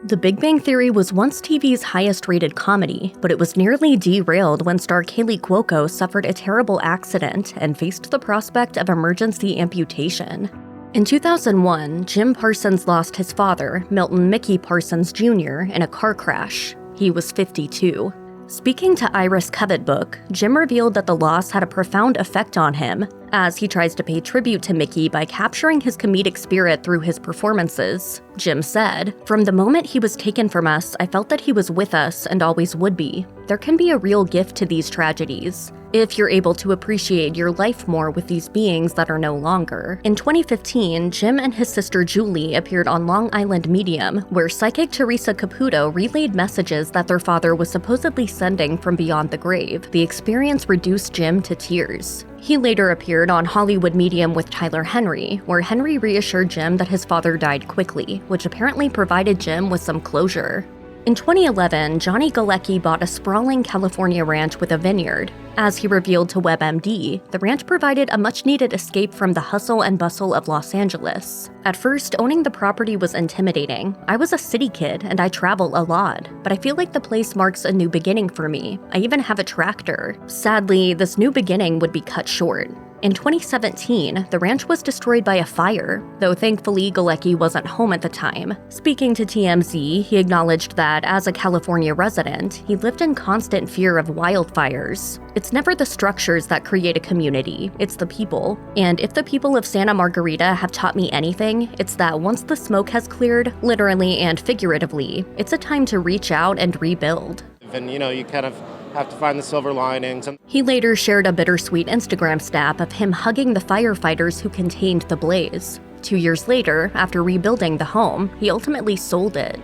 The Big Bang Theory was once TV's highest-rated comedy, but it was nearly derailed when star Kaley Cuoco suffered a terrible accident and faced the prospect of emergency amputation. In 2001, Jim Parsons lost his father, Milton Mickey Parsons Jr., in a car crash. He was 52. Speaking to Iris Covetbook, Jim revealed that the loss had a profound effect on him, as he tries to pay tribute to Mickey by capturing his comedic spirit through his performances. Jim said, "From the moment he was taken from us, I felt that he was with us and always would be. There can be a real gift to these tragedies, if you're able to appreciate your life more with these beings that are no longer." In 2015, Jim and his sister Julie appeared on Long Island Medium, where psychic Teresa Caputo relayed messages that their father was supposedly sending from beyond the grave. The experience reduced Jim to tears. He later appeared on Hollywood Medium with Tyler Henry, where Henry reassured Jim that his father died quickly, which apparently provided Jim with some closure. In 2011, Johnny Galecki bought a sprawling California ranch with a vineyard. As he revealed to WebMD, the ranch provided a much-needed escape from the hustle and bustle of Los Angeles. At first, owning the property was intimidating. I was a city kid, and I travel a lot, but I feel like the place marks a new beginning for me. I even have a tractor. Sadly, this new beginning would be cut short. In 2017, the ranch was destroyed by a fire, though thankfully Galecki wasn't home at the time. Speaking to TMZ, he acknowledged that as a California resident, he lived in constant fear of wildfires. It's never the structures that create a community, it's the people. And if the people of Santa Margarita have taught me anything, it's that once the smoke has cleared, literally and figuratively, it's a time to reach out and rebuild. And you kind of have to find the silver linings. He later shared a bittersweet Instagram snap of him hugging the firefighters who contained the blaze. 2 years later, after rebuilding the home, he ultimately sold it.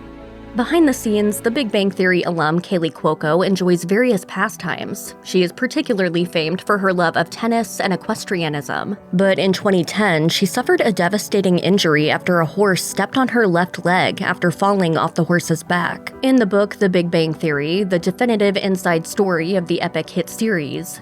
Behind the scenes, the Big Bang Theory alum Kaley Cuoco enjoys various pastimes. She is particularly famed for her love of tennis and equestrianism. But in 2010, she suffered a devastating injury after a horse stepped on her left leg after falling off the horse's back. In the book The Big Bang Theory, the definitive inside story of the epic hit series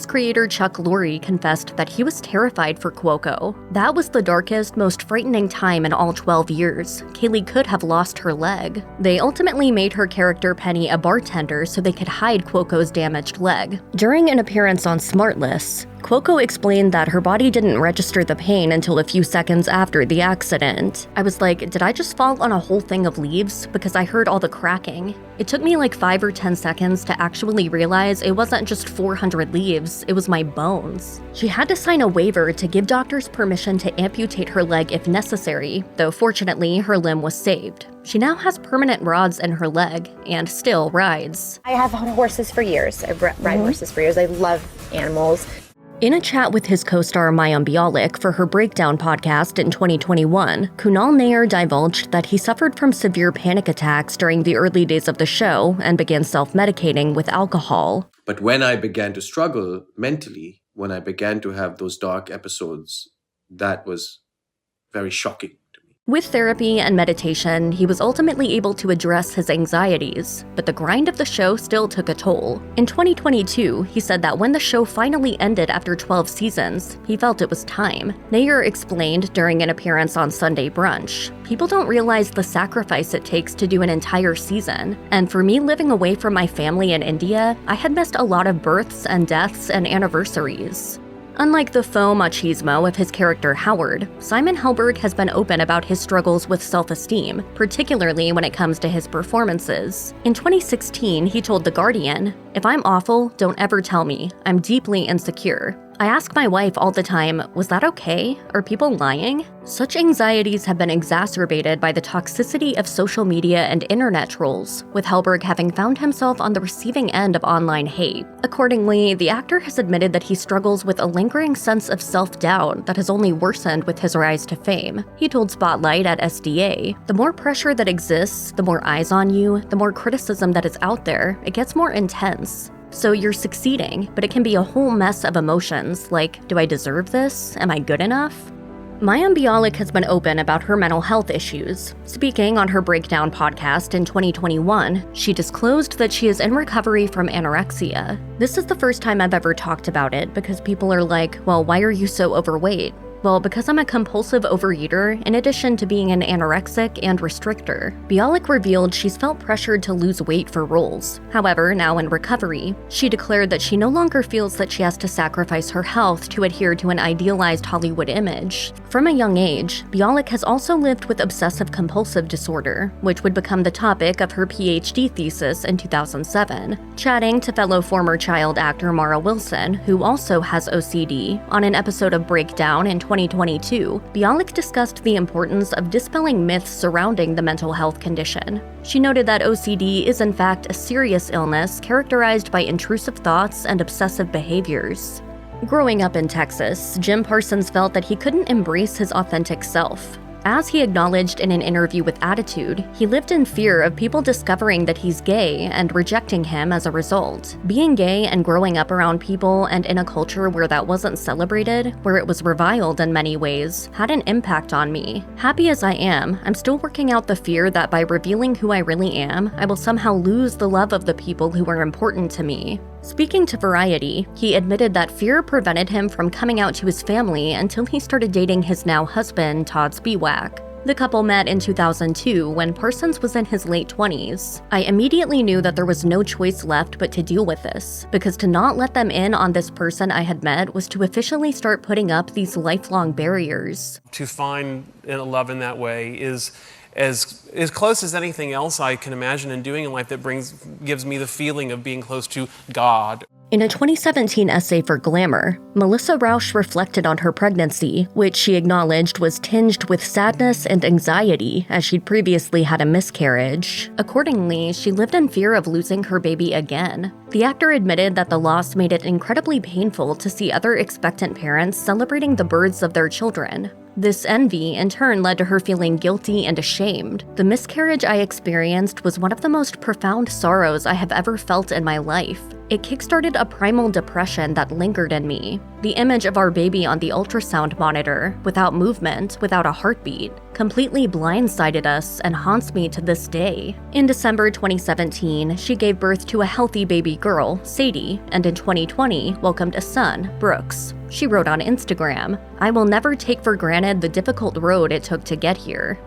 creator Chuck Lorre confessed that he was terrified for Cuoco. That was the darkest, most frightening time in all 12 years. Kaley could have lost her leg. They ultimately made her character Penny a bartender so they could hide Cuoco's damaged leg. During an appearance on Smartless, Cuoco explained that her body didn't register the pain until a few seconds after the accident. I was like, did I just fall on a whole thing of leaves? Because I heard all the cracking. It took me like 5 or 10 seconds to actually realize it wasn't just 400 leaves, it was my bones. She had to sign a waiver to give doctors permission to amputate her leg if necessary, though fortunately her limb was saved. She now has permanent rods in her leg and still rides. I have horses for years. I've ride horses for years. I love animals. In a chat with his co-star Mayim Bialik for her Breakdown podcast in 2021, Kunal Nair divulged that he suffered from severe panic attacks during the early days of the show and began self-medicating with alcohol. But when I began to struggle mentally, when I began to have those dark episodes, that was very shocking. With therapy and meditation, he was ultimately able to address his anxieties, but the grind of the show still took a toll. In 2022, he said that when the show finally ended after 12 seasons, he felt it was time. Nair explained during an appearance on Sunday Brunch, "People don't realize the sacrifice it takes to do an entire season, and for me living away from my family in India, I had missed a lot of births and deaths and anniversaries." Unlike the faux machismo of his character Howard, Simon Helberg has been open about his struggles with self-esteem, particularly when it comes to his performances. In 2016, he told The Guardian, "If I'm awful, don't ever tell me. I'm deeply insecure. I ask my wife all the time, was that okay? Are people lying?" Such anxieties have been exacerbated by the toxicity of social media and internet trolls, with Helberg having found himself on the receiving end of online hate. Accordingly, the actor has admitted that he struggles with a lingering sense of self-doubt that has only worsened with his rise to fame. He told Spotlight at SDA, "The more pressure that exists, the more eyes on you, the more criticism that is out there, it gets more intense. So you're succeeding, but it can be a whole mess of emotions, like, do I deserve this? Am I good enough?" Mayim Bialik has been open about her mental health issues. Speaking on her Breakdown podcast in 2021, she disclosed that she is in recovery from anorexia. "This is the first time I've ever talked about it because people are like, well, why are you so overweight?" Well, because I'm a compulsive overeater, in addition to being an anorexic and restrictor, Bialik revealed she's felt pressured to lose weight for roles. However, now in recovery, she declared that she no longer feels that she has to sacrifice her health to adhere to an idealized Hollywood image. From a young age, Bialik has also lived with obsessive-compulsive disorder, which would become the topic of her PhD thesis in 2007. Chatting to fellow former child actor Mara Wilson, who also has OCD, on an episode of Breakdown in 2022, Bialik discussed the importance of dispelling myths surrounding the mental health condition. She noted that OCD is in fact a serious illness characterized by intrusive thoughts and obsessive behaviors. Growing up in Texas, Jim Parsons felt that he couldn't embrace his authentic self. As he acknowledged in an interview with Attitude, he lived in fear of people discovering that he's gay and rejecting him as a result. Being gay and growing up around people and in a culture where that wasn't celebrated, where it was reviled in many ways, had an impact on me. Happy as I am, I'm still working out the fear that by revealing who I really am, I will somehow lose the love of the people who are important to me. Speaking to Variety, he admitted that fear prevented him from coming out to his family until he started dating his now husband, Todd Spiewak. The couple met in 2002 when Parsons was in his late 20s. I immediately knew that there was no choice left but to deal with this, because to not let them in on this person I had met was to officially start putting up these lifelong barriers. To find a love in that way is as close as anything else I can imagine in doing in life that gives me the feeling of being close to God. In a 2017 essay for Glamour, Melissa Rauch reflected on her pregnancy, which she acknowledged was tinged with sadness and anxiety as she'd previously had a miscarriage. Accordingly, she lived in fear of losing her baby again. The actor admitted that the loss made it incredibly painful to see other expectant parents celebrating the births of their children. This envy, in turn, led to her feeling guilty and ashamed. The miscarriage I experienced was one of the most profound sorrows I have ever felt in my life. It kickstarted a primal depression that lingered in me. The image of our baby on the ultrasound monitor, without movement, without a heartbeat, completely blindsided us and haunts me to this day. In December 2017, she gave birth to a healthy baby girl, Sadie, and in 2020, welcomed a son, Brooks. She wrote on Instagram, "I will never take for granted the difficult road it took to get here."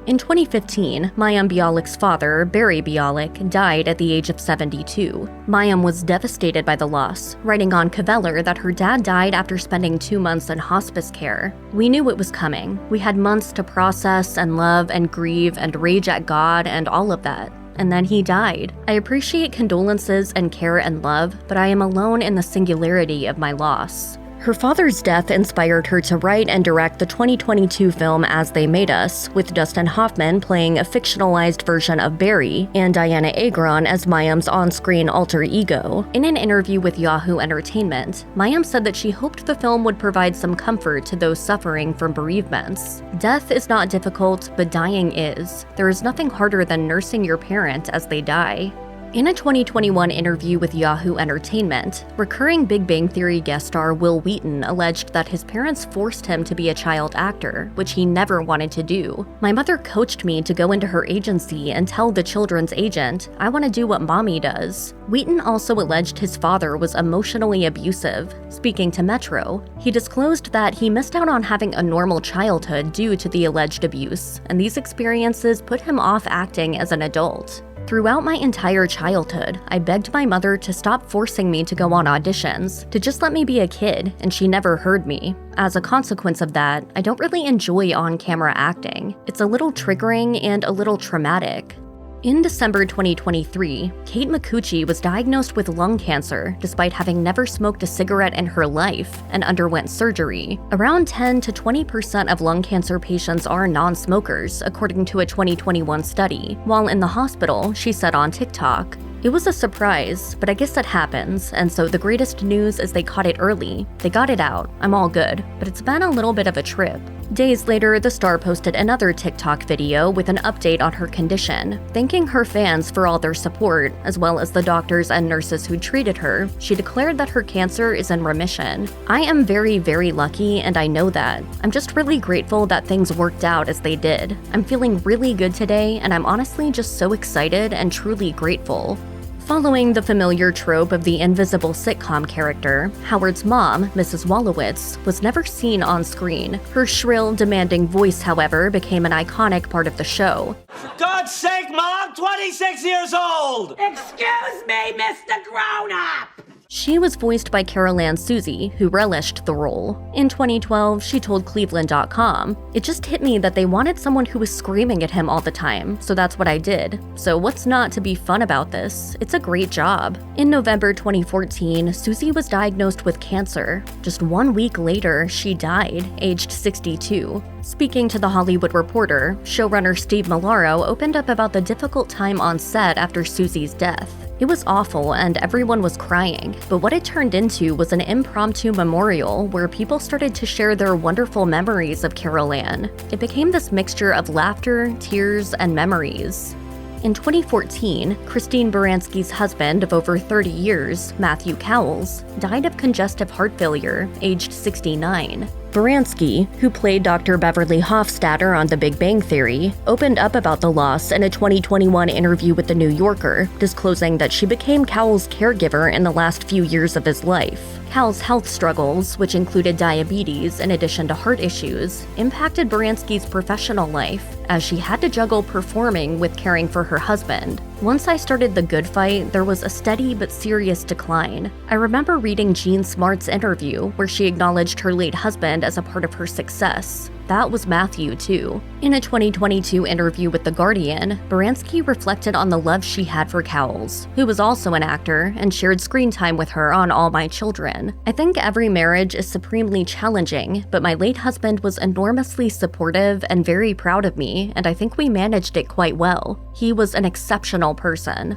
In 2015, Mayim Bialik's father, Barry Bialik, died at the age of 72. Mayim was devastated by the loss, writing on Caveller that her dad died after spending 2 months in hospice care. "We knew it was coming. We had months to process and love and grieve and rage at God and all of that. And then he died. I appreciate condolences and care and love, but I am alone in the singularity of my loss." Her father's death inspired her to write and direct the 2022 film As They Made Us, with Dustin Hoffman playing a fictionalized version of Barry and Diana Agron as Mayim's on-screen alter ego. In an interview with Yahoo Entertainment, Mayim said that she hoped the film would provide some comfort to those suffering from bereavements. "Death is not difficult, but dying is. There is nothing harder than nursing your parent as they die." In a 2021 interview with Yahoo Entertainment, recurring Big Bang Theory guest star Wil Wheaton alleged that his parents forced him to be a child actor, which he never wanted to do. "My mother coached me to go into her agency and tell the children's agent, 'I want to do what mommy does.'" Wheaton also alleged his father was emotionally abusive. Speaking to Metro, he disclosed that he missed out on having a normal childhood due to the alleged abuse, and these experiences put him off acting as an adult. "Throughout my entire childhood, I begged my mother to stop forcing me to go on auditions, to just let me be a kid, and she never heard me. As a consequence of that, I don't really enjoy on-camera acting. It's a little triggering and a little traumatic." In December 2023, Kate Micucci was diagnosed with lung cancer despite having never smoked a cigarette in her life and underwent surgery. Around 10 to 20% of lung cancer patients are non-smokers, according to a 2021 study. While in the hospital, she said on TikTok, "It was a surprise, but I guess that happens, and so the greatest news is they caught it early. They got it out. I'm all good, but it's been a little bit of a trip." Days later, the star posted another TikTok video with an update on her condition. Thanking her fans for all their support, as well as the doctors and nurses who treated her, she declared that her cancer is in remission. "I am very, very lucky, and I know that. I'm just really grateful that things worked out as they did. I'm feeling really good today, and I'm honestly just so excited and truly grateful." Following the familiar trope of the invisible sitcom character, Howard's mom, Mrs. Wolowitz, was never seen on screen. Her shrill, demanding voice, however, became an iconic part of the show. For God's sake, Mom, I'm 26 years old! Excuse me, Mr. Grown-Up! She was voiced by Carol Ann Suzy, who relished the role. In 2012, she told Cleveland.com, "It just hit me that they wanted someone who was screaming at him all the time, so that's what I did. So what's not to be fun about this? It's a great job." In November 2014, Suzy was diagnosed with cancer. Just 1 week later, she died, aged 62. Speaking to The Hollywood Reporter, showrunner Steve Milaro opened up about the difficult time on set after Suzy's death. It was awful and everyone was crying, but what it turned into was an impromptu memorial where people started to share their wonderful memories of Carol Ann. It became this mixture of laughter, tears, and memories. In 2014, Christine Baranski's husband of over 30 years, Matthew Cowles, died of congestive heart failure, aged 69. Baranski, who played Dr. Beverly Hofstadter on The Big Bang Theory, opened up about the loss in a 2021 interview with The New Yorker, disclosing that she became Cowles' caregiver in the last few years of his life. Cowles' health struggles, which included diabetes in addition to heart issues, impacted Baranski's professional life, as she had to juggle performing with caring for her husband. Once I started The Good Fight, there was a steady but serious decline. I remember reading Jean Smart's interview, where she acknowledged her late husband as a part of her success. That was Matthew, too. In a 2022 interview with The Guardian, Baranski reflected on the love she had for Cowles, who was also an actor and shared screen time with her on All My Children. "I think every marriage is supremely challenging, but my late husband was enormously supportive and very proud of me, and I think we managed it quite well. He was an exceptional person."